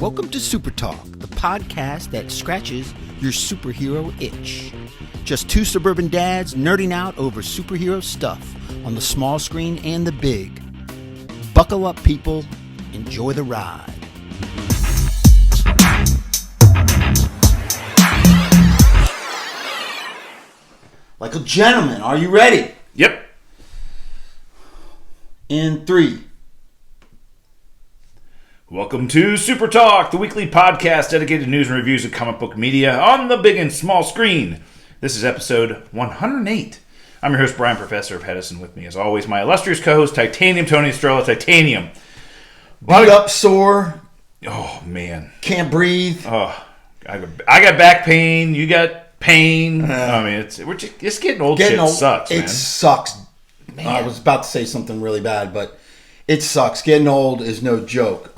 Welcome to Super Talk, the podcast that scratches your superhero itch. Just two suburban dads nerding out over superhero stuff on the small screen and the big. Buckle up, people. Enjoy the ride. Like a gentleman, are you ready? Yep. In 3. Welcome to Super Talk, the weekly podcast dedicated to news and reviews of comic book media on the big and small screen. This is episode 108. I'm your host, Brian, Professor of Hedison. With me, as always, my illustrious co-host, Titanium Tony Estrella. Titanium. Beat up, sore. Oh, man. Can't breathe. Oh, I got back pain. You got pain. I mean, it's getting old. Sucks, man. It sucks. Man. I was about to say something really bad, but it sucks. Getting old is no joke.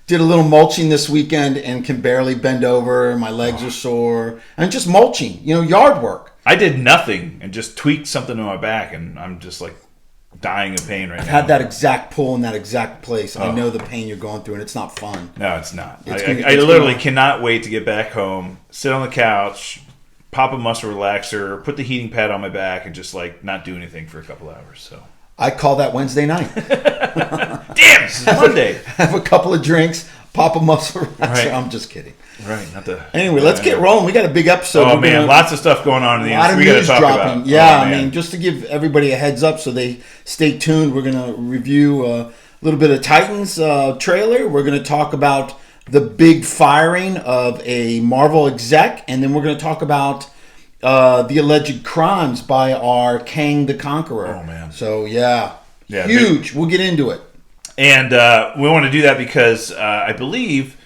Did a little mulching this weekend and can barely bend over. My legs are sore. And just mulching, yard work. I did nothing and just tweaked something in my back, and I'm just like dying of pain right now. I've had that exact pull in that exact place. I know the pain you're going through, and it's not fun. No, it's not. I literally cannot wait to get back home, sit on the couch, pop a muscle relaxer, put the heating pad on my back, and just like not do anything for a couple hours. So I call that Wednesday night. Damn, this is Monday. Have a couple of drinks, pop a muscle relaxer. Right. I'm just kidding. Right. Anyway, let's get rolling. We got a big episode. Oh, man. Lots of stuff going on in the industry. We got to talk about. Yeah, just to give everybody a heads up so they stay tuned, we're going to review a little bit of Titans trailer. We're going to talk about the big firing of a Marvel exec, and then we're going to talk about the alleged crimes by our Kang the Conqueror. Oh, man. So, yeah huge. We'll get into it. And we want to do that because I believe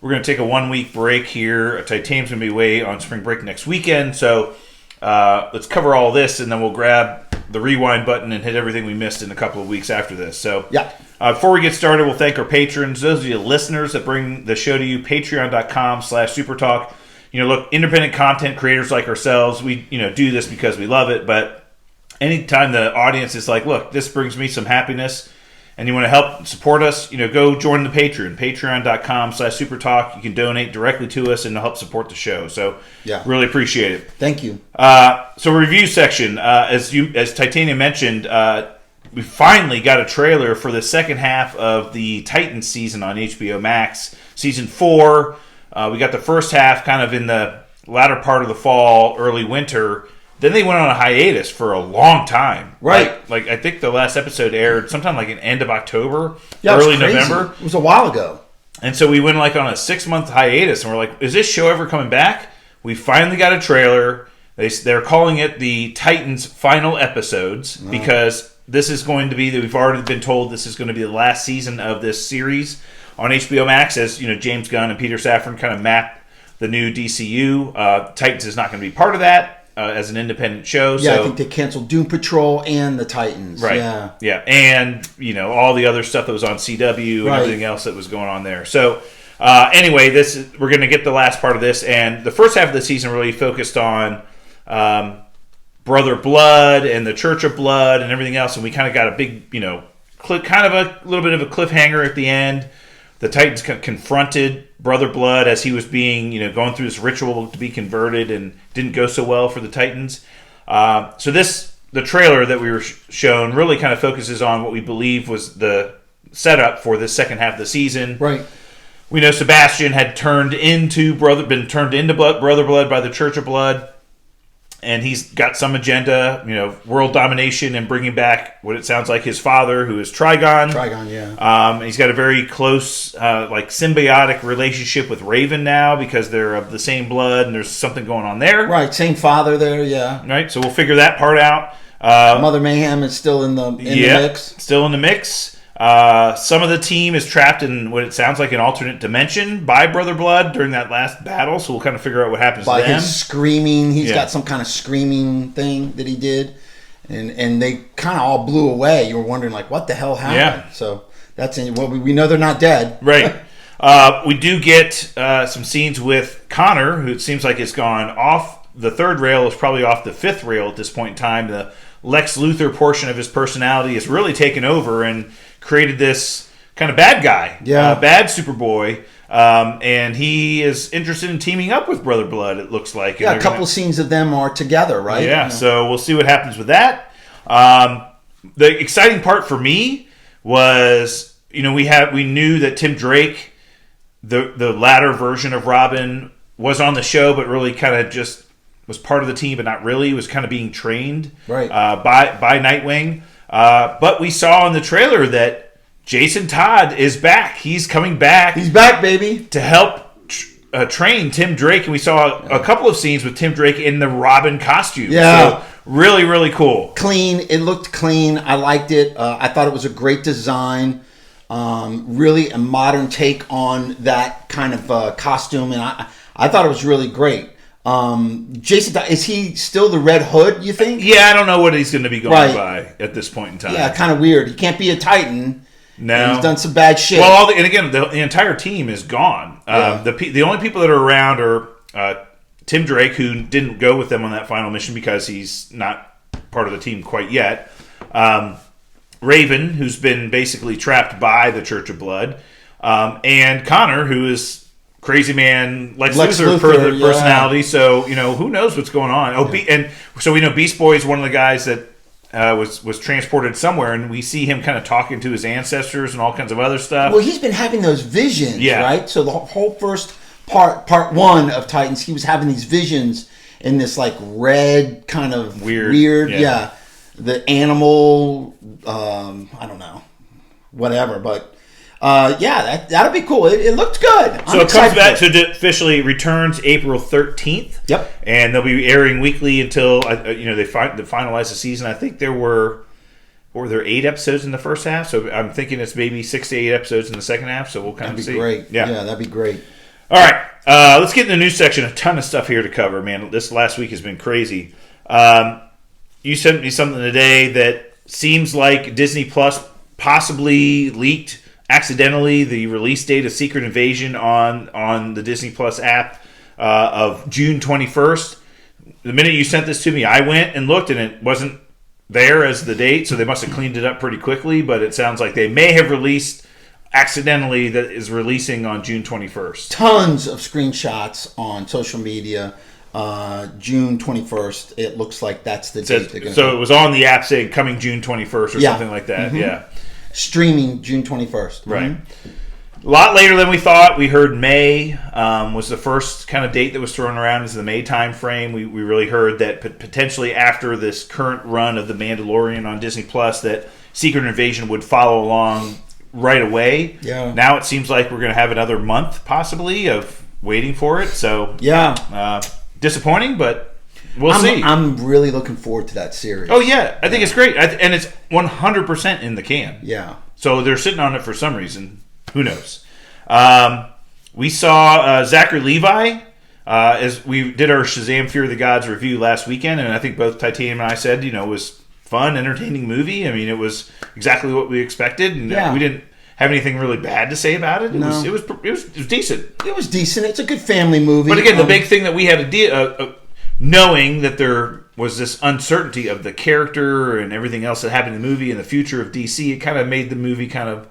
we're going to take a 1-week break here. Titanium's going to be away on spring break next weekend. So let's cover all this, and then we'll grab the rewind button and hit everything we missed in a couple of weeks after this. So before we get started, we'll thank our patrons. Those of you listeners that bring the show to you, patreon.com/supertalk. Look, independent content creators like ourselves, we do this because we love it. But anytime the audience is like, look, this brings me some happiness, and you want to help support us, go join the Patreon, patreon.com/supertalk. You can donate directly to us and help support the show. So really appreciate it. Thank you. So review section, as Titanium mentioned, we finally got a trailer for the second half of the Titans season on HBO Max, season 4. We got the first half kind of in the latter part of the fall, early winter. Then they went on a hiatus for a long time. Right. Like I think the last episode aired sometime like in end of October, early November. It was a while ago. And so we went like on a 6-month hiatus, and we're like, is this show ever coming back? We finally got a trailer. They're calling it the Titans final episodes because this is going to be, we've already been told this is going to be the last season of this series on HBO Max, as James Gunn and Peter Safran kind of map the new DCU. Titans is not going to be part of that. As an independent show. Yeah, I think they canceled Doom Patrol and the Titans. Right. Yeah. And, all the other stuff that was on CW and everything else that was going on there. So, anyway, we're going to get the last part of this. And the first half of the season really focused on Brother Blood and the Church of Blood and everything else. And we kind of got a big, kind of a little bit of a cliffhanger at the end. The Titans confronted Brother Blood as he was being, going through this ritual to be converted, and didn't go so well for the Titans. So the trailer that we were shown really kind of focuses on what we believe was the setup for the second half of the season. Right. We know Sebastian had been turned into Brother Blood by the Church of Blood, and he's got some agenda, world domination and bringing back what it sounds like his father, who is Trigon. He's got a very close, symbiotic relationship with Raven now because they're of the same blood, and there's something going on there. Right, same father there, yeah. Right, so we'll figure that part out. Mother Mayhem is still in the mix. Still in the mix. Some of the team is trapped in what it sounds like an alternate dimension by Brother Blood during that last battle, so we'll kind of figure out what happens to them. By his screaming, he's got some kind of screaming thing that he did, and they kind of all blew away. You were wondering, like, what the hell happened? Yeah. So that's we know they're not dead. Right. We do get some scenes with Connor, who it seems like has gone off the third rail, is probably off the fifth rail at this point in time. The Lex Luthor portion of his personality has really taken over and created this kind of bad guy, Yeah. Bad Superboy. And he is interested in teaming up with Brother Blood, it looks like. Yeah, a couple scenes of them are together, right? Yeah, so we'll see what happens with that. The exciting part for me was, we knew that Tim Drake, the latter version of Robin, was on the show, but really kind of just was part of the team, but not really. Was kind of being trained right. By Nightwing. But we saw in the trailer that Jason Todd is back. He's coming back. He's back, baby. To help train Tim Drake. And we saw a couple of scenes with Tim Drake in the Robin costume. Yeah. So really, really cool. Clean. It looked clean. I liked it. I thought it was a great design. Really a modern take on that kind of costume. And I thought it was really great. Jason Todd, is he still the Red Hood, you think? Yeah, I don't know what he's going to be going by at this point in time. Yeah, kind of weird. He can't be a Titan. No, he's done some bad shit. Well, and again, the entire team is gone. Yeah. The only people that are around are Tim Drake, who didn't go with them on that final mission because he's not part of the team quite yet. Raven, who's been basically trapped by the Church of Blood, and Connor, who is Crazy Man Lex Luthor for the personality. So who knows what's going on. And so we know Beast Boy is one of the guys that was transported somewhere, and we see him kind of talking to his ancestors and all kinds of other stuff. Well, he's been having those visions, right? So the whole first part one of Titans, he was having these visions in this like red kind of weird the animal, I don't know, whatever, but that'll be cool. It looked good. So it comes back to officially returns April 13th. Yep. And they'll be airing weekly until they finalize the season. I think were there 8 episodes in the first half? So I'm thinking it's maybe 6 to 8 episodes in the second half. So we'll kind of see. That'd be great. Yeah, that'd be great. All right, let's get in the news section. A ton of stuff here to cover, man. This last week has been crazy. You sent me something today that seems like Disney Plus possibly leaked accidentally the release date of Secret Invasion on the Disney Plus app of June 21st. The minute you sent this to me, I went and looked, and it wasn't there as the date, so they must have cleaned it up pretty quickly, but it sounds like they may have released accidentally that is releasing on June 21st. Tons of screenshots on social media. June 21st, it looks like that's the date they're going to. So it was on the app saying coming June 21st or something like that. Mm-hmm. Yeah. Streaming June 21st. Right. Mm-hmm. A lot later than we thought. We heard May was the first kind of date that was thrown around as the May time frame. We really heard that potentially after this current run of The Mandalorian on Disney Plus that Secret Invasion would follow along right away. Yeah. Now it seems like we're going to have another month possibly of waiting for it. So disappointing, but we'll see. I'm really looking forward to that series. Oh, yeah. I think it's great. And it's 100% in the can. Yeah. So they're sitting on it for some reason. Who knows? We saw Zachary Levi as we did our Shazam! Fear of the Gods review last weekend, and I think both Titanium and I said, it was fun, entertaining movie. I mean, it was exactly what we expected, and we didn't have anything really bad to say about it. It was decent. It was decent. It's a good family movie. But again, the big thing that we had to deal, knowing that there was this uncertainty of the character and everything else that happened in the movie and the future of DC, it kind of made the movie kind of.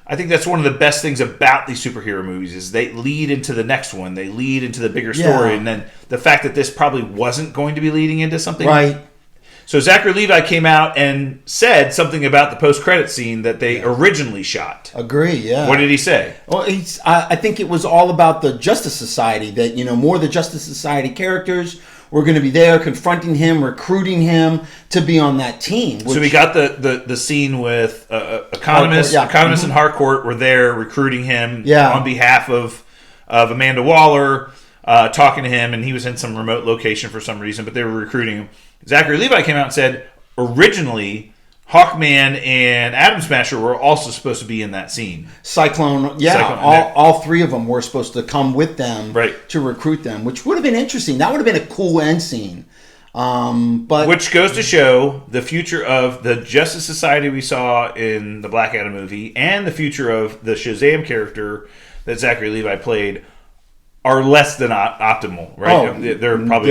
I think that's one of the best things about these superhero movies is they lead into the next one. They lead into the bigger story, and then the fact that this probably wasn't going to be leading into something. Right. So Zachary Levi came out and said something about the post-credit scene that they originally shot. Agree, yeah. What did he say? Well, I think it was all about the Justice Society, that, more of the Justice Society characters were going to be there confronting him, recruiting him to be on that team. So we got the scene with Economist and Harcourt were there recruiting him on behalf of Amanda Waller, talking to him, and he was in some remote location for some reason, but they were recruiting him. Zachary Levi came out and said, originally, Hawkman and Atom Smasher were also supposed to be in that scene. Cyclone, all three of them were supposed to come with them to recruit them, which would have been interesting. That would have been a cool end scene. But which goes to show the future of the Justice Society we saw in the Black Adam movie and the future of the Shazam character that Zachary Levi played are less than optimal, right? Oh, they're probably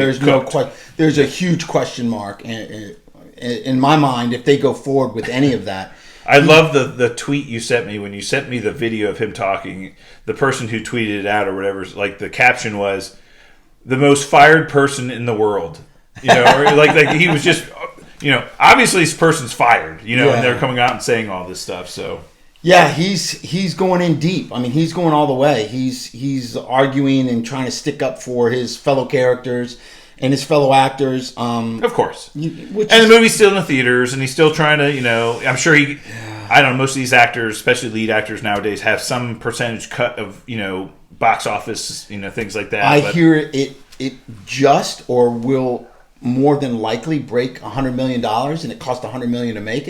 there's a huge question mark in my mind if they go forward with any of that. I love the tweet you sent me when you sent me the video of him talking. The person who tweeted it out or whatever, like the caption was, "The most fired person in the world." You know, or like he was just, you know, obviously this person's fired. You know, and they're coming out and saying all this stuff. So yeah, he's going in deep. I mean, he's going all the way. He's arguing and trying to stick up for his fellow characters and his fellow actors. Of course. The movie's still in the theaters, and he's still trying to, you know, I'm sure he, I don't know, most of these actors, especially lead actors nowadays, have some percentage cut of, you know, box office, you know, things like that. I hear it just or will more than likely break $100 million, and it cost $100 million to make.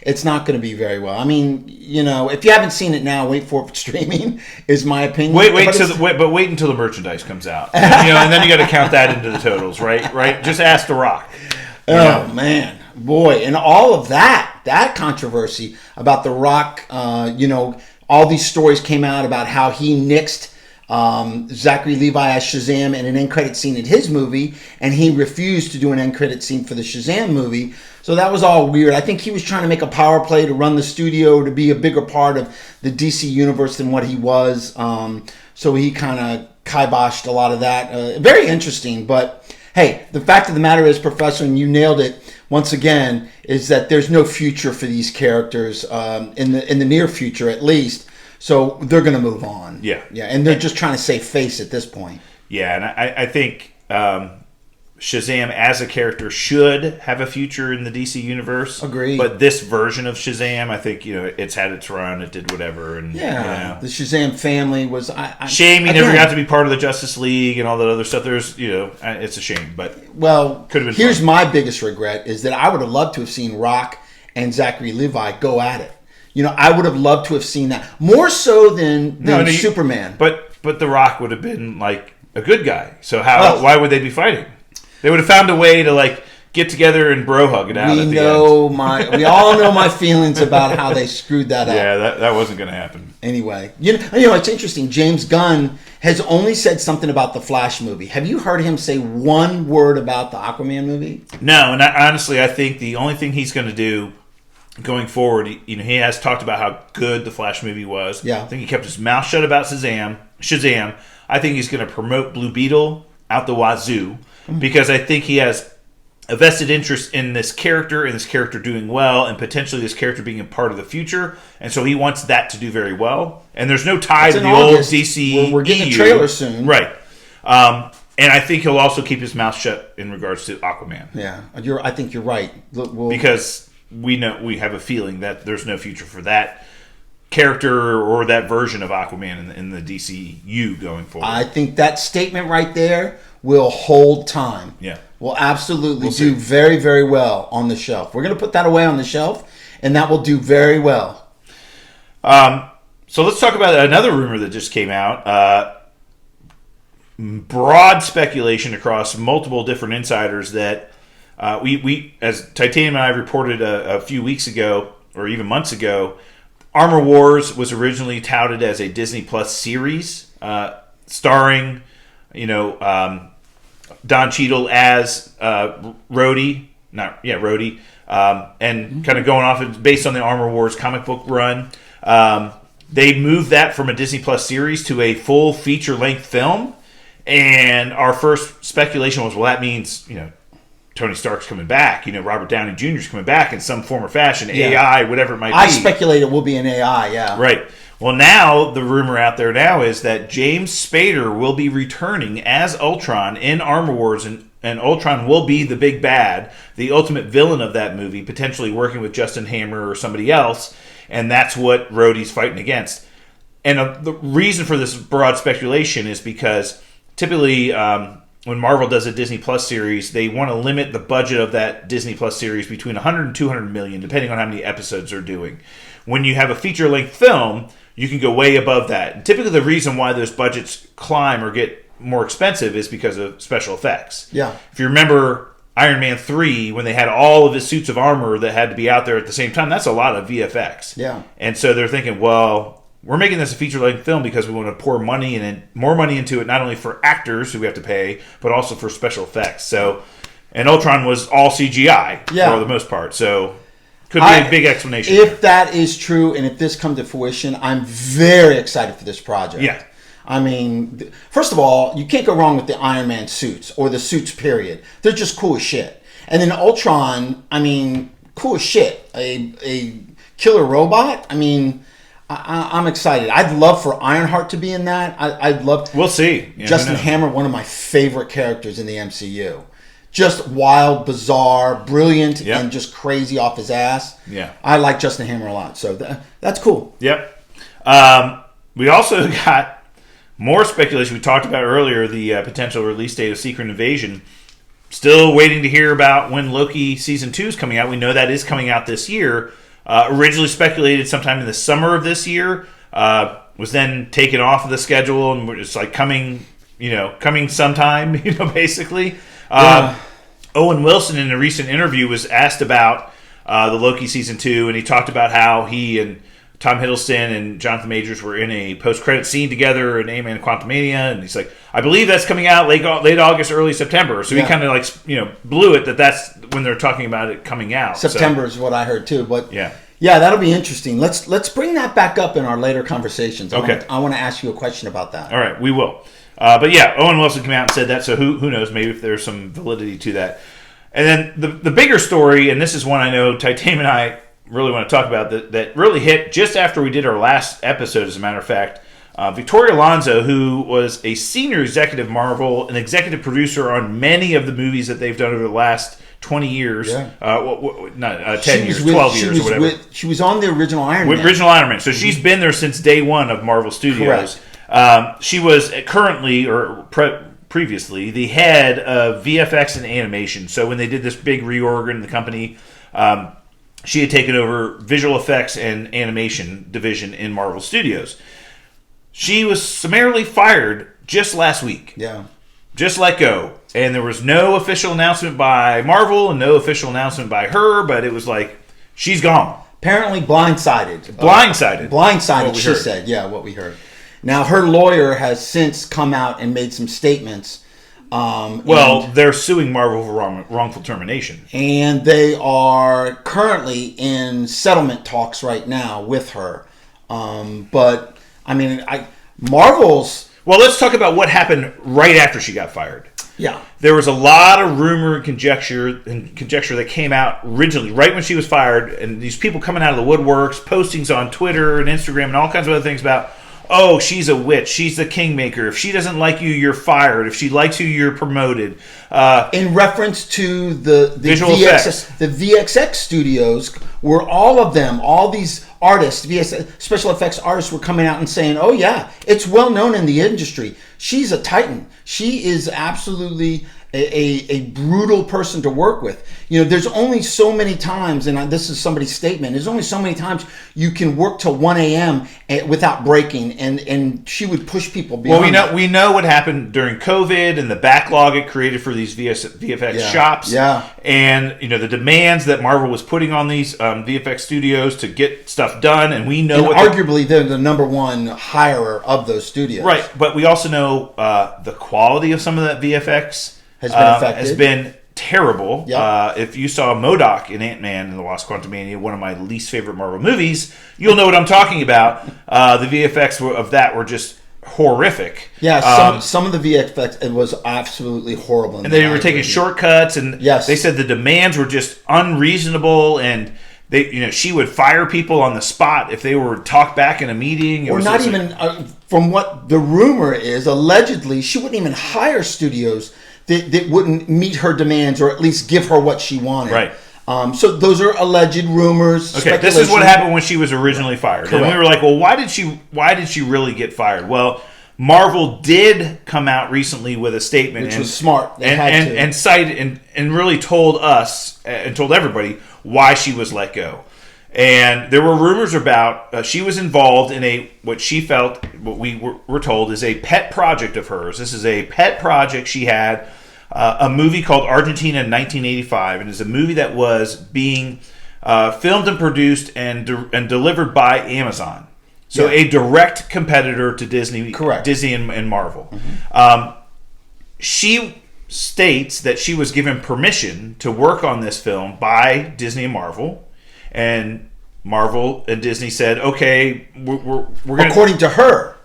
It's not going to be very well. I mean, you know, if you haven't seen it now, wait for it streaming. Is my opinion. Wait until the merchandise comes out. You know, and then you got to count that into the totals, right? Right. Just ask The Rock. Oh man, boy, and all of that controversy about The Rock. You know, all these stories came out about how he nixed Zachary Levi as Shazam in an end credit scene in his movie, and he refused to do an end credit scene for the Shazam movie. So that was all weird. I think he was trying to make a power play to run the studio, to be a bigger part of the DC universe than what he was. So he kind of kiboshed a lot of that. Very interesting. But hey, the fact of the matter is, Professor, and you nailed it once again, is that there's no future for these characters in the near future, at least. So they're going to move on. Yeah. Yeah, and they're just trying to save face at this point. Yeah, and I think Shazam as a character should have a future in the DC universe. Agreed. But this version of Shazam, I think, you know, it's had its run. It did whatever. And, yeah, you know, the Shazam family was... shame he never got to be part of the Justice League and all that other stuff. There's, you know, it's a shame. But well, could have been here's fun. my biggest regret is that I would have loved to have seen Rock and Zachary Levi go at it. You know, I would have loved to have seen that. More so than Superman. But The Rock would have been, like, a good guy. So why would they be fighting? They would have found a way to, like, get together and bro hug it out. We all know my feelings about how they screwed that up. Yeah, that wasn't going to happen. Anyway, you know, it's interesting. James Gunn has only said something about the Flash movie. Have you heard him say one word about the Aquaman movie? No, and honestly, I think the only thing he's going to do going forward, you know, he has talked about how good the Flash movie was. Yeah. I think he kept his mouth shut about Shazam. I think he's going to promote Blue Beetle out the wazoo because I think he has a vested interest in this character and this character doing well and potentially this character being a part of the future. And so he wants that to do very well. And there's no tie to the old DC. We're getting a trailer soon. Right. And I think he'll also keep his mouth shut in regards to Aquaman. Yeah. I think you're right. Because we have a feeling that there's no future for that character or that version of Aquaman in the DCU going forward. I think that statement right there will hold time. Yeah. Will absolutely do very, very well on the shelf. We're going to put that away on the shelf, and that will do very well. So let's talk about another rumor that just came out. Broad speculation across multiple different insiders that we as Titanium and I reported a few weeks ago, or even months ago, Armor Wars was originally touted as a Disney Plus series, starring, you know, Don Cheadle as Rhodey, and kind of going off based on the Armor Wars comic book run. They moved that from a Disney Plus series to a full feature-length film, and our first speculation was, well, that means, you know, Tony Stark's coming back. You know, Robert Downey Jr. is coming back in some form or fashion. Yeah. AI, whatever it might be. I speculate it will be an AI, yeah. Right. Well, now, the rumor out there now is that James Spader will be returning as Ultron in Armor Wars, and Ultron will be the big bad, the ultimate villain of that movie, potentially working with Justin Hammer or somebody else, and that's what Rhodey's fighting against. And the reason for this broad speculation is because typically when Marvel does a Disney Plus series, they want to limit the budget of that Disney Plus series between 100 and 200 million, depending on how many episodes they're doing. When you have a feature-length film, you can go way above that. And typically the reason why those budgets climb or get more expensive is because of special effects. Yeah. If you remember Iron Man 3, when they had all of his suits of armor that had to be out there at the same time, that's a lot of VFX. Yeah. And so they're thinking, well, we're making this a feature-length film because we want to pour money and more money into it, not only for actors who we have to pay, but also for special effects. So, and Ultron was all CGI for the most part. So, Could be a big explanation. If that is true, and if this comes to fruition, I'm very excited for this project. Yeah. I mean, first of all, you can't go wrong with the Iron Man suits or the suits, period. They're just cool as shit. And then Ultron, I mean, cool as shit. A killer robot. I mean, I'm excited. I'd love for Ironheart to be in that. I'd love. We'll see. Yeah, Justin Hammer, one of my favorite characters in the MCU. Just wild, bizarre, brilliant, and just crazy off his ass. Yeah. I like Justin Hammer a lot, so that's cool. Yep. We also got more speculation. We talked about earlier the potential release date of Secret Invasion. Still waiting to hear about when Loki Season 2 is coming out. We know that is coming out this year. Originally speculated sometime in the summer of this year. Was then taken off of the schedule, and it's like coming sometime, basically. Owen Wilson in a recent interview was asked about the Loki Season 2, and he talked about how he and Tom Hiddleston and Jonathan Majors were in a post-credit scene together in Ant-Man Quantumania, and he's like, I believe that's coming out late August, early September. So he kind of blew it that's when they're talking about it coming out. September is what I heard too, but yeah, that'll be interesting. Let's bring that back up in our later conversations. Okay. I want to ask you a question about that. All right, we will. But yeah, Owen Wilson came out and said that, so who knows, maybe if there's some validity to that. And then the bigger story, and this is one I know Titanium and I really want to talk about, that really hit just after we did our last episode, as a matter of fact. Victoria Alonso, who was a senior executive at Marvel, an executive producer on many of the movies that they've done over the last 20 years, 10 years, 12 years, or whatever. She was on the original Iron Man. Original Iron Man. So she's been there since day one of Marvel Studios. Correct. She was currently, previously, the head of VFX and Animation. So when they did this big reorg in the company, she had taken over visual effects and animation division in Marvel Studios. She was summarily fired just last week. Yeah. Just let go. And there was no official announcement by Marvel and no official announcement by her, but it was like, she's gone. Apparently blindsided. Blindsided, she said. Yeah, what we heard. Now, her lawyer has since come out and made some statements. They're suing Marvel for wrongful termination. And they are currently in settlement talks right now with her. But, I mean, Marvel's... Well, let's talk about what happened right after she got fired. Yeah. There was a lot of rumor and conjecture that came out originally, right when she was fired, and these people coming out of the woodworks, postings on Twitter and Instagram and all kinds of other things about, oh, she's a witch, she's the kingmaker. If she doesn't like you, you're fired. If she likes you, you're promoted. In reference to the visual effects. The VXX studios, where all these artists, special effects artists, were coming out and saying, oh yeah, it's well known in the industry. She's a titan. She is absolutely a brutal person to work with. There's only so many times, and this is somebody's statement, there's only so many times you can work till 1 a.m. without breaking, and she would push people beyond. Well, we know what happened during COVID and the backlog it created for these VFX shops. Yeah. And, the demands that Marvel was putting on these VFX studios to get stuff done, and we know arguably they're the number one hirer of those studios. Right, but we also know the quality of some of that VFX has been terrible. Yep. If you saw MODOK in Ant-Man and the Wasp: Quantumania, one of my least favorite Marvel movies, you'll know what I'm talking about. The VFX of that were just horrific. Yeah, some of the VFX, it was absolutely horrible. And they were taking shortcuts, and they said the demands were just unreasonable, and she would fire people on the spot if they were talked back in a meeting. Or not even, from what the rumor is, allegedly, she wouldn't even hire studios that wouldn't meet her demands, or at least give her what she wanted. Right. So those are alleged rumors. Okay, this is what happened when she was originally fired. Correct. And we were like, well, why did she really get fired? Well, Marvel did come out recently with a statement, which was smart. They had to. And cited and really told us and told everybody why she was let go. And there were rumors about she was involved in what we were told is a pet project of hers. This is a pet project she had, a movie called Argentina in 1985, and it's a movie that was being filmed and produced and delivered by Amazon. So a direct competitor to Disney, correct. Disney and Marvel. Mm-hmm. She states that she was given permission to work on this film by Disney and Marvel, And Marvel and Disney said, okay, we're going to... According to her.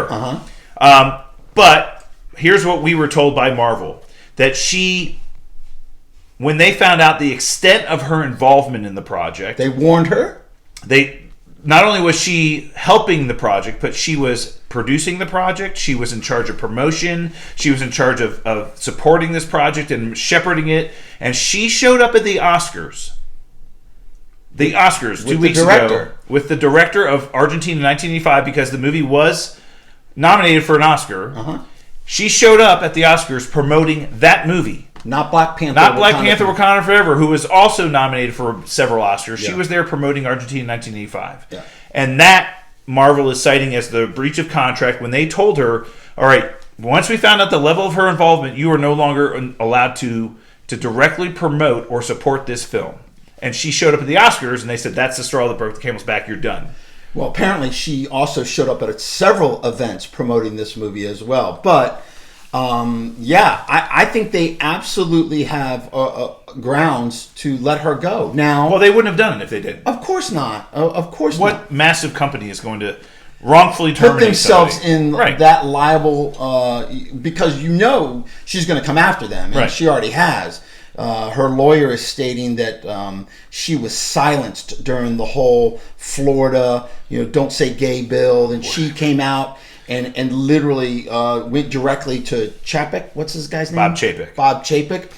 Uh-huh. But here's what we were told by Marvel. That when they found out the extent of her involvement in the project... They warned her? Not only was she helping the project, but she was producing the project. She was in charge of promotion. She was in charge of supporting this project and shepherding it. And she showed up at the Oscars. The Oscars 2 weeks ago with the director of Argentina 1985 because the movie was nominated for an Oscar. Uh-huh. She showed up at the Oscars promoting that movie. Not Black Panther. Not Black Panther Wakanda Forever, who was also nominated for several Oscars. Yeah. She was there promoting Argentina in 1985. Yeah. And that Marvel is citing as the breach of contract when they told her, all right, once we found out the level of her involvement, you are no longer allowed to directly promote or support this film. And she showed up at the Oscars, and they said, that's the straw that broke the camel's back, you're done. Well, apparently she also showed up at several events promoting this movie as well. But... I think they absolutely have grounds to let her go. Now, well, they wouldn't have done it if they did. Of course not. Of course not. What massive company is going to wrongfully terminate put themselves somebody? in that liable because she's going to come after them, and she already has. Her lawyer is stating that she was silenced during the whole Florida, don't say gay bill, and she came out. And literally went directly to Chapek. What's this guy's name? Bob Chapek.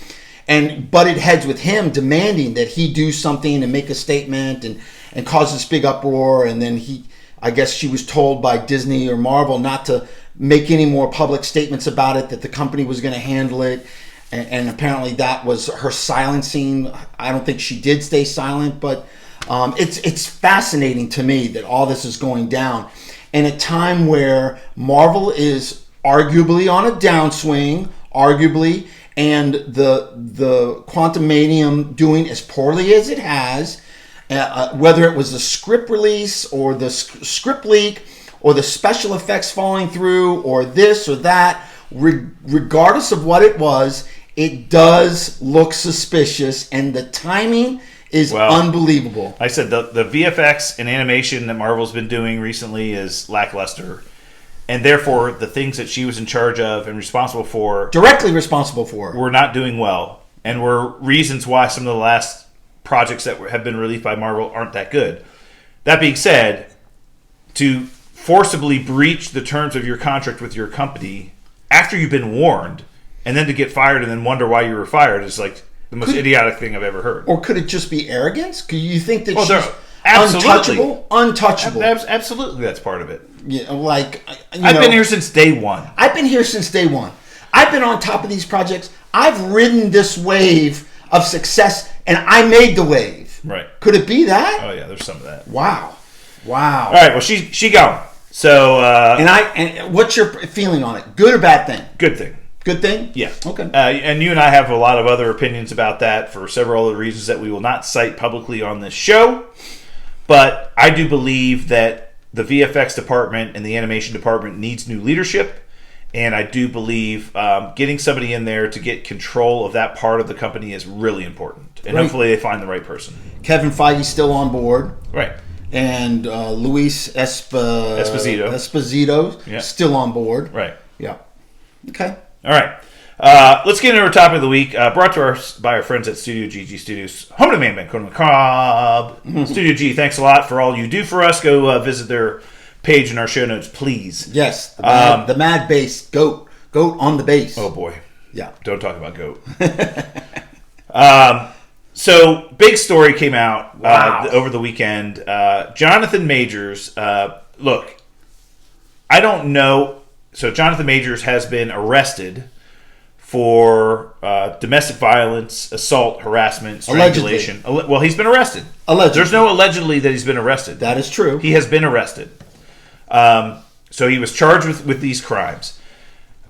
And butted heads with him, demanding that he do something and make a statement and cause this big uproar. And then I guess she was told by Disney or Marvel not to make any more public statements about it, that the company was going to handle it. And apparently that was her silencing. I don't think she did stay silent, but it's fascinating to me that all this is going down. In a time where Marvel is arguably on a downswing, and the Quantumanium doing as poorly as it has, whether it was the script release or the script leak or the special effects falling through or this or that, regardless of what it was, it does look suspicious, and the timing is unbelievable. Like I said, the VFX and animation that Marvel's been doing recently is lackluster. And therefore, the things that she was in charge of and directly responsible for, were not doing well. And were reasons why some of the last projects that have been released by Marvel aren't that good. That being said, to forcibly breach the terms of your contract with your company after you've been warned, and then to get fired and then wonder why you were fired is like the most idiotic thing I've ever heard. Or could it just be arrogance? Could you think that she's untouchable? Absolutely, that's part of it. Yeah, I've been here since day one. I've been on top of these projects. I've ridden this wave of success, and I made the wave. Right. Could it be that? Oh yeah, there's some of that. Wow. All right. Well, she gone. So. And what's your feeling on it? Good or bad thing? Good thing. Good thing? Yeah. Okay. And you and I have a lot of other opinions about that for several other reasons that we will not cite publicly on this show. But I do believe that the VFX department and the animation department needs new leadership. And I do believe getting somebody in there to get control of that part of the company is really important. And hopefully they find the right person. Kevin Feige's still on board. Right. And Luis Esposito still on board. Right. Yeah. Okay. All right. Let's get into our topic of the week. Brought to us by our friends at Studio GG Studios. Home to Man Band, Conan McCobb. Studio G, thanks a lot for all you do for us. Go visit their page in our show notes, please. Yes. The mad bass. Goat on the bass. Oh, boy. Yeah. Don't talk about goat. So, big story came out over the weekend. Jonathan Majors. Look, I don't know. So Jonathan Majors has been arrested for domestic violence, assault, harassment, strangulation. Well, he's been arrested. Allegedly. There's no allegedly that he's been arrested. That is true. He has been arrested. So he was charged with these crimes.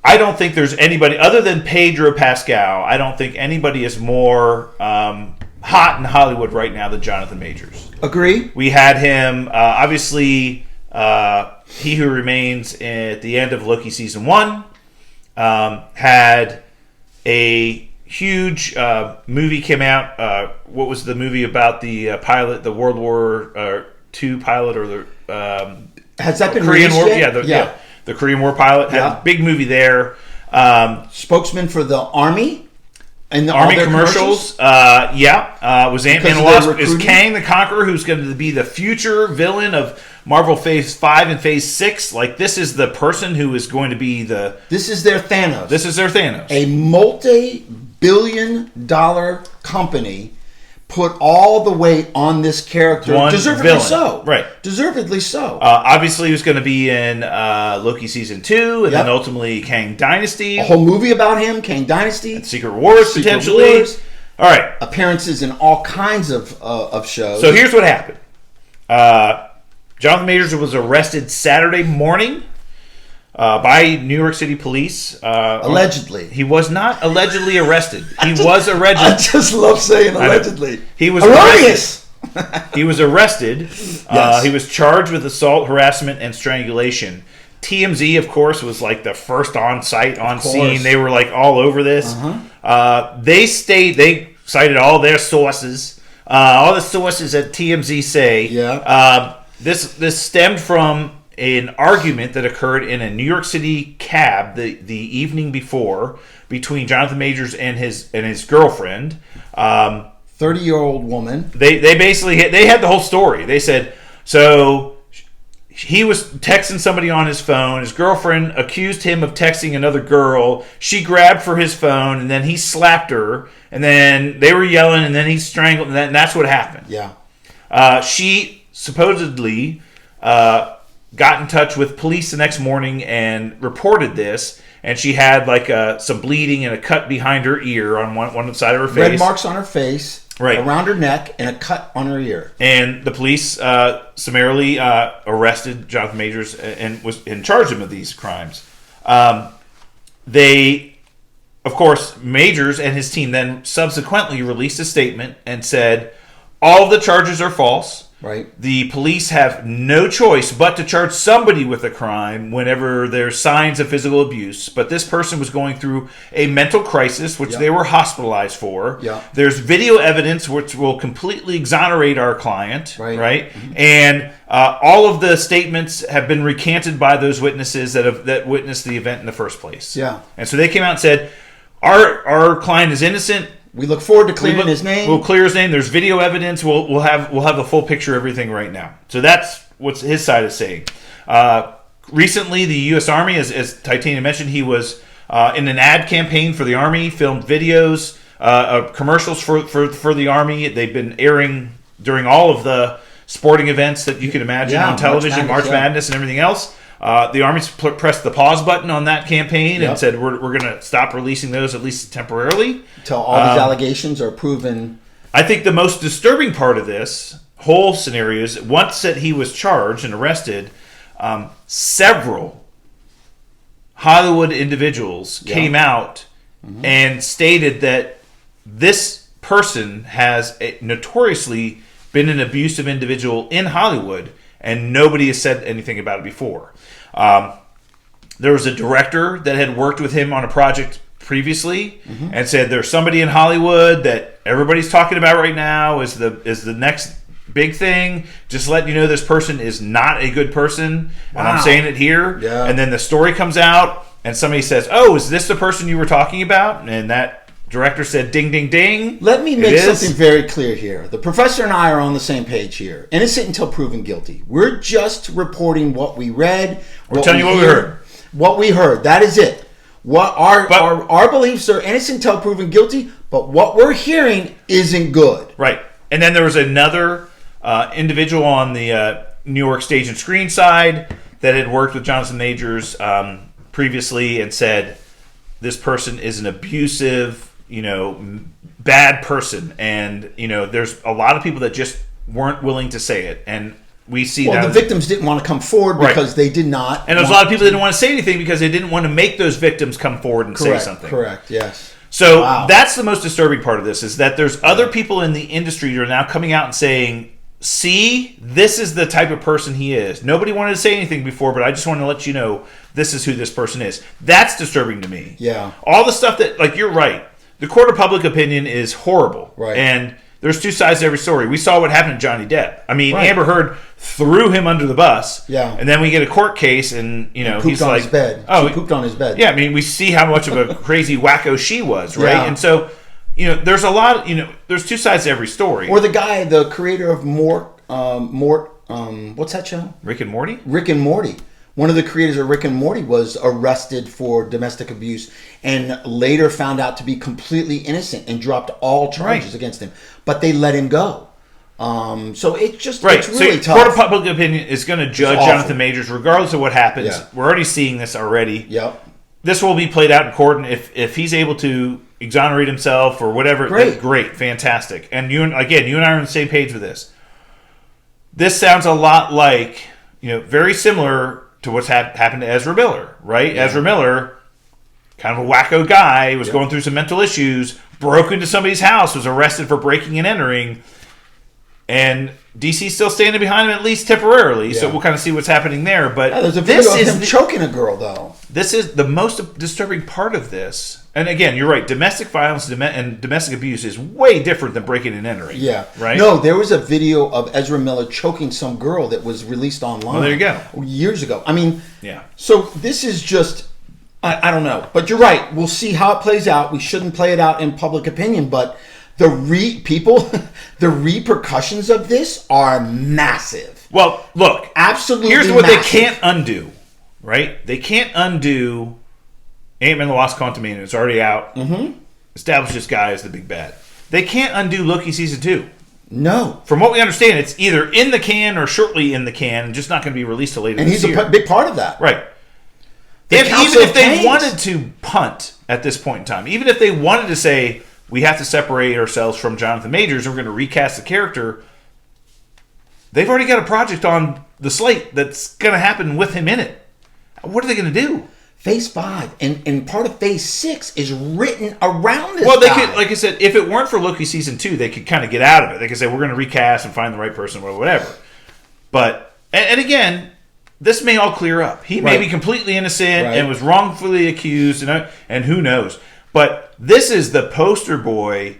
I don't think there's anybody, other than Pedro Pascal, I don't think anybody is more hot in Hollywood right now than Jonathan Majors. Agree. We had him, obviously... He Who Remains at the end of Loki season 1 had a huge movie came out. What was the movie about the pilot, the World War II pilot, or the has that been Korean War? Yet? Yeah, the Korean War pilot had a big movie there. Spokesman for the Army. And the Army commercials, was Ant-Man is Kang the Conqueror, who's going to be the future villain of Marvel Phase 5 and Phase 6. Like, this is the person who is going to be This is their Thanos. This is their Thanos. A multi-billion-dollar company put all the weight on this character. Deservedly villain. so. Right. Deservedly so. Obviously, he was going to be in Loki Season 2, and then ultimately Kang Dynasty. A whole movie about him, Kang Dynasty. And Secret Wars, potentially. Wars. All right. Appearances in all kinds of shows. So here's what happened. Jonathan Majors was arrested Saturday morning by New York City police. Allegedly. He was not allegedly arrested. He was arrested. I just love saying allegedly. He was erroneous. He was arrested. Yes. He was charged with assault, harassment, and strangulation. TMZ, of course, was like the first on scene. They were like all over this. They cited all their sources. All the sources at TMZ say this stemmed from an argument that occurred in a New York City cab the evening before between Jonathan Majors and his girlfriend. 30-year-old woman. They basically they had the whole story. They said so. He was texting somebody on his phone. His girlfriend accused him of texting another girl. She grabbed for his phone, and then he slapped her. And then they were yelling, and then he strangled. And that's what happened. Yeah. She supposedly got in touch with police the next morning and reported this. And she had like some bleeding and a cut behind her ear on one side of her face. Red marks on her face. Right. Around her neck and a cut on her ear. And the police summarily arrested Jonathan Majors and charged him of these crimes. They, of course, Majors and his team then subsequently released a statement and said, all of the charges are false. Right. The police have no choice but to charge somebody with a crime whenever there's signs of physical abuse. But this person was going through a mental crisis, which they were hospitalized for. Yeah. There's video evidence which will completely exonerate our client. Right. Mm-hmm. And all of the statements have been recanted by those witnesses that witnessed the event in the first place. Yeah. And so they came out and said, our client is innocent. We look forward to clearing his name. We'll clear his name. There's video evidence. We'll have the full picture of everything right now. So that's what his side is saying. Recently, the U.S. Army, as Titanium mentioned, he was in an ad campaign for the Army, filmed videos, commercials for the Army. They've been airing during all of the sporting events that you can imagine on television, March Madness and everything else. The Army pressed the pause button on that campaign and said we're going to stop releasing those at least temporarily until all these allegations are proven. I think the most disturbing part of this whole scenario is once that he was charged and arrested, several Hollywood individuals came out and stated that this person has notoriously been an abusive individual in Hollywood, and nobody has said anything about it before. There was a director that had worked with him on a project previously and said there's somebody in Hollywood that everybody's talking about right now is the next big thing. Just letting you know this person is not a good person. And I'm saying it here. Yeah. And then the story comes out and somebody says, oh, is this the person you were talking about? And that director said, ding, ding, ding. Let me make something very clear here. The professor and I are on the same page here. Innocent until proven guilty. We're just reporting what we read. We're telling you what we heard. What we heard. That is it. What our beliefs are innocent until proven guilty, but what we're hearing isn't good. Right. And then there was another individual on the New York Stage and Screen side that had worked with Jonathan Majors previously and said this person is an abusive, bad person. And, there's a lot of people that just weren't willing to say it. And we see that. Well, the victims didn't want to come forward because they did not. And there's a lot of people that didn't want to say anything because they didn't want to make those victims come forward and say something. Correct, yes. So that's the most disturbing part of this is that there's other people in the industry that are now coming out and saying, see, this is the type of person he is. Nobody wanted to say anything before, but I just want to let you know this is who this person is. That's disturbing to me. Yeah. All the stuff that, you're right. the court of public opinion is horrible. Right. And there's two sides to every story. We saw what happened to Johnny Depp. I mean, Right. Amber Heard threw him under the bus. Yeah. And then we get a court case, and he's on like, his bed. "Oh, she pooped on his bed." Yeah, I mean, we see how much of a crazy wacko she was, right? Yeah. And so, there's a lot. There's two sides to every story. Or the creator of what's that show? Rick and Morty. Rick and Morty. One of the creators of Rick and Morty was arrested for domestic abuse and later found out to be completely innocent and dropped all charges against him. But they let him go. So it's just it's really tough. Court of public opinion is going to judge Jonathan Majors regardless of what happens. Yeah. We're already seeing this already. Yep. This will be played out in court, and if he's able to exonerate himself or whatever, great, fantastic. And you and I are on the same page with this. This sounds a lot like, very similar to what's happened to Ezra Miller, right? Yeah. Ezra Miller, kind of a wacko guy, was going through some mental issues, broke into somebody's house, was arrested for breaking and entering, and DC's still standing behind him, at least temporarily, so we'll kind of see what's happening there. But there's a video of him choking a girl, though. This is the most disturbing part of this. And again, you're right. Domestic violence and domestic abuse is way different than breaking and entering. Yeah. Right? No, there was a video of Ezra Miller choking some girl that was released online. Well, there you go. Years ago. I mean, yeah. So this is just, I don't know. But you're right. We'll see how it plays out. We shouldn't play it out in public opinion. But the repercussions of this are massive. Well, look. Absolutely here's what massive. They can't undo, right? They can't undo Ant-Man and the Wasp: Quantumania. It's already out. Mm-hmm. Establish this guy as the big bad. They can't undo Loki Season 2. No. From what we understand, it's either in the can or shortly in the can and just not going to be released till later and this year. And he's a big part of that. Right. Even if they wanted to punt at this point in time, even if they wanted to say, we have to separate ourselves from Jonathan Majors and we're going to recast the character, they've already got a project on the slate that's going to happen with him in it. What are they going to do? Phase 5 and part of Phase 6 is written around this. Well, they could, like I said, if it weren't for Loki Season 2, they could kind of get out of it. They could say, we're going to recast and find the right person or whatever. But, and again, this may all clear up. He may be completely innocent and was wrongfully accused, and who knows. But this is the poster boy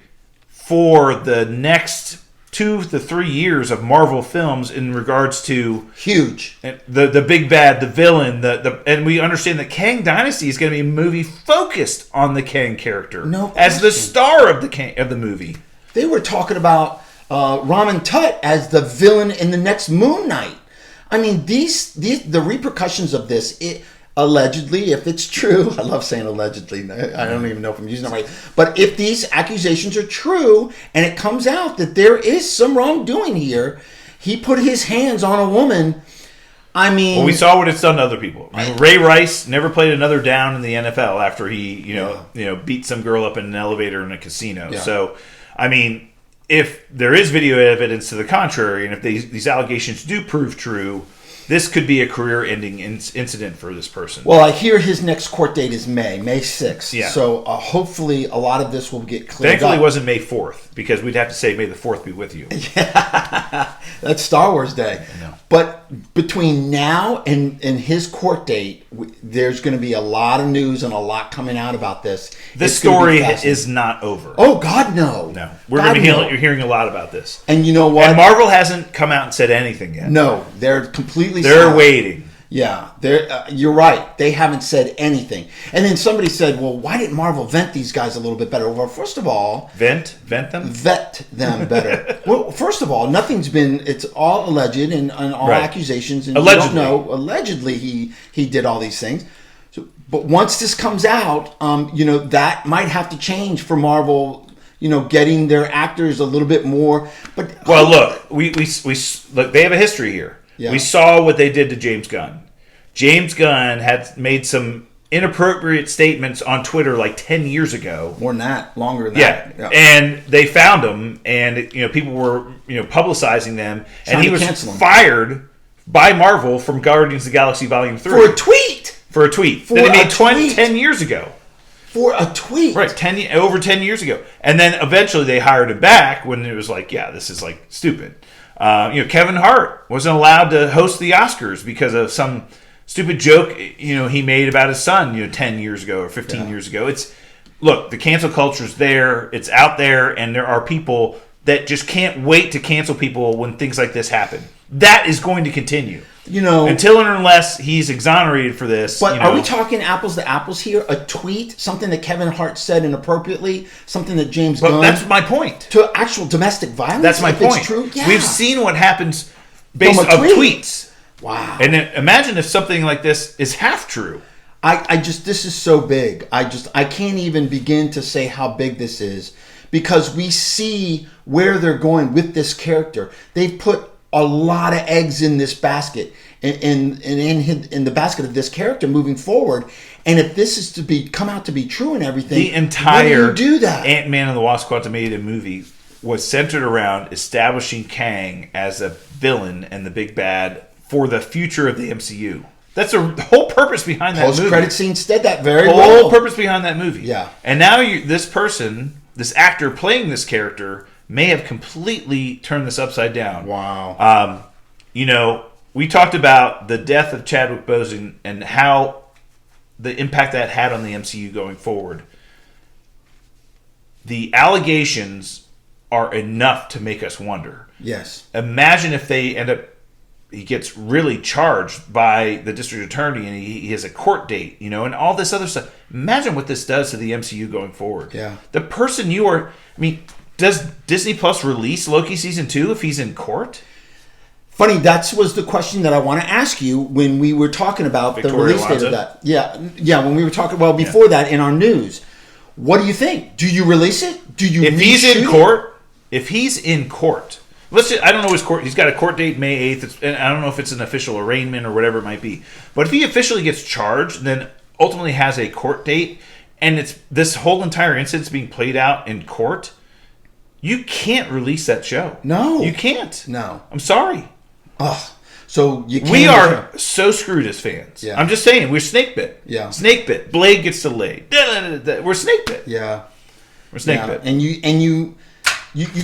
for the next 2 to 3 years of Marvel films in regards to huge the big bad, the villain, and we understand that Kang Dynasty is going to be a movie focused on the Kang character as the star of the movie. They were talking about Ramen Tut as the villain in the next Moon Knight. I mean, the repercussions of this. Allegedly, if it's true, I love saying allegedly. I don't even know if I'm using it right. But if these accusations are true and it comes out that there is some wrongdoing here, he put his hands on a woman. I mean, well, we saw what it's done to other people. Ray Rice never played another down in the NFL after he, beat some girl up in an elevator in a casino. Yeah. So, I mean, if there is video evidence to the contrary, and if these allegations do prove true, this could be a career-ending incident for this person. Well, I hear his next court date is May 6th. Yeah. So hopefully a lot of this will get cleared Thankfully, up. it wasn't May 4th, because we'd have to say May the 4th be with you. Yeah. That's Star Wars Day. I know. But between now and his court date, there's going to be a lot of news and a lot coming out about this. This story is not over. Oh, God, no. No. We're going to be hearing a lot about this. And you know what? And Marvel hasn't come out and said anything yet. No, they're completely They're waiting. Yeah, you're right. They haven't said anything. And then somebody said, well, why didn't Marvel vent these guys a little bit better? Well, first of all... Vent them? Vet them better. Well, first of all, nothing's been... It's all alleged and all accusations. And allegedly. You don't know. Allegedly, he did all these things. So, but once this comes out, that might have to change for Marvel... getting their actors a little bit more. But look, we look. They have a history here. Yeah. We saw what they did to James Gunn. James Gunn had made some inappropriate statements on Twitter like 10 years ago. More than that, longer than that. Yeah, and they found him, and people were publicizing them, and he was fired by Marvel from Guardians of the Galaxy Volume 3 for a tweet. That he made 10 years ago. For a tweet. Right, over 10 years ago. And then eventually they hired him back when it was like, yeah, this is like stupid. Kevin Hart wasn't allowed to host the Oscars because of some stupid joke, he made about his son, 10 years ago or 15 years ago. look, the cancel culture's there. It's out there, and there are people that just can't wait to cancel people when things like this happen. That is going to continue. Until and unless he's exonerated for this. But are we talking apples to apples here? A tweet, something that Kevin Hart said inappropriately, something that James Gunn... That's my point. To actual domestic violence? That's my point. It's true? Yeah. We've seen what happens based on tweets. Wow. And then imagine if something like this is half true. This is so big. I can't even begin to say how big this is, because we see where they're going with this character. They've put a lot of eggs in this basket, in the basket of this character moving forward. And if this is to come out to be true and everything, the entire do that? Ant-Man and the Wasp Quantumania movie was centered around establishing Kang as a villain and the big bad for the future of the MCU. That's the whole purpose behind that movie. Post-credit scene said that very well. The whole purpose behind that movie. Yeah. And now this actor playing this character may have completely turned this upside down. Wow. We talked about the death of Chadwick Boseman and how the impact that had on the MCU going forward. The allegations are enough to make us wonder. Yes. Imagine if he gets really charged by the district attorney and he has a court date, and all this other stuff. Imagine what this does to the MCU going forward. Yeah. The person does Disney Plus release Loki season 2 if he's in court? Funny, that was the question that I want to ask you when we were talking about Victoria the release Alonso. date of that. Yeah, when we were talking, before that in our news. What do you think? Do you release it? Do you If he's in court, I don't know his court. He's got a court date May 8th. And I don't know if it's an official arraignment or whatever it might be. But if he officially gets charged, then ultimately has a court date, and it's this whole entire incident's being played out in court, you can't release that show. No. You can't. No. I'm sorry. Oh, so you can't. We are so screwed as fans. Yeah. I'm just saying, we're snake bit. Yeah. Snake bit. Blade gets delayed. We're snake bit. Yeah. We're snake bit. And you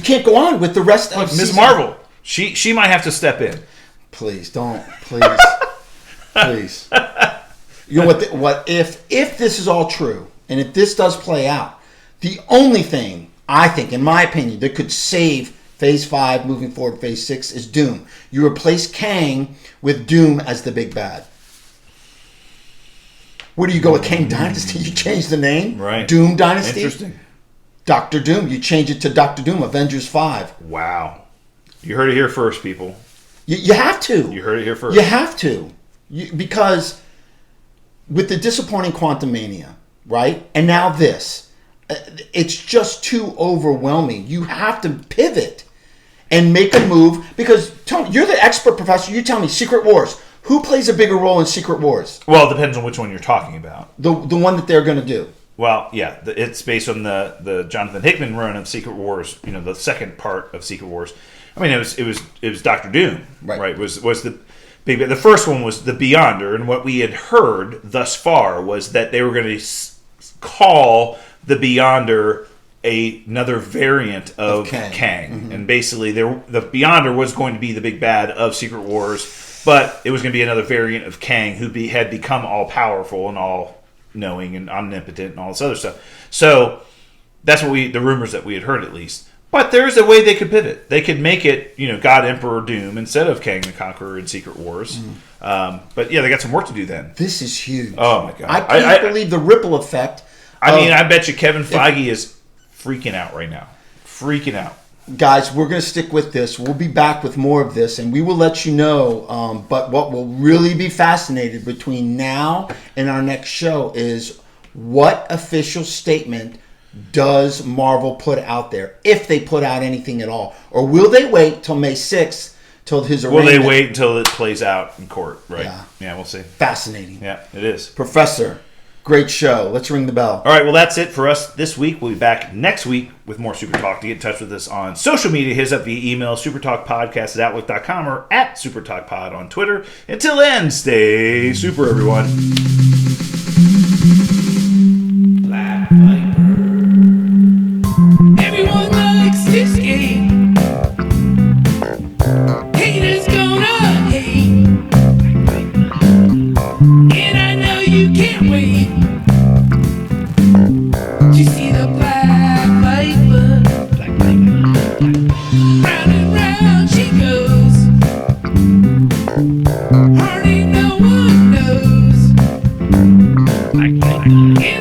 can't go on with the rest of Ms. Marvel. She might have to step in. Please don't. Please. Please. You know what if this is all true, and if this does play out, the only thing I think, in my opinion, that could save Phase 5 moving forward, Phase 6 is Doom. You replace Kang with Doom as the big bad. Where do you go with Kang Dynasty? You change the name? Right. Doom Dynasty? Interesting. Dr. Doom. You change it to Dr. Doom, Avengers 5. Wow. You heard it here first, people. You have to. You heard it here first. You have to. Because with the disappointing Quantumania, right? And now this. It's just too overwhelming. You have to pivot and make a move. Because, Tony, you're the expert professor. You tell me, Secret Wars. Who plays a bigger role in Secret Wars? Well, it depends on which one you're talking about. The one that they're going to do. Well, yeah, it's based on the Jonathan Hickman run of Secret Wars. The second part of Secret Wars. I mean, it was Doctor Doom, right? Was the big. The first one was the Beyonder, and what we had heard thus far was that they were going to call the Beyonder another variant of Kang. Mm-hmm. And basically, the Beyonder was going to be the big bad of Secret Wars, but it was going to be another variant of Kang who had become all powerful and all knowing and omnipotent and all this other stuff. So that's what the rumors that we had heard, at least. But there's a way they could pivot. They could make it, God Emperor Doom instead of Kang the Conqueror in Secret Wars. Mm. But yeah, they got some work to do then. This is huge. Oh my god! I can't believe the ripple effect. I bet you Kevin Feige is freaking out right now. Freaking out. Guys, we're going to stick with this. We'll be back with more of this, and we will let you know. But what will really be fascinating between now and our next show is what official statement does Marvel put out there, if they put out anything at all. Or will they wait till May 6th, till his arraignment? Will they wait until it plays out in court? Right. Yeah, we'll see. Fascinating. Yeah, it is. Professor, great show. Let's ring the bell. All right, well, that's it for us this week. We'll be back next week with more Super Talk. To get in touch with us on social media, hit us up via email, supertalkpodcast@outlook.com, or @supertalkpod on Twitter. Until then, stay super, everyone. Black Viper. Everyone likes this game. Haters gonna hate. And I know you can't wait. Just one knows. I can't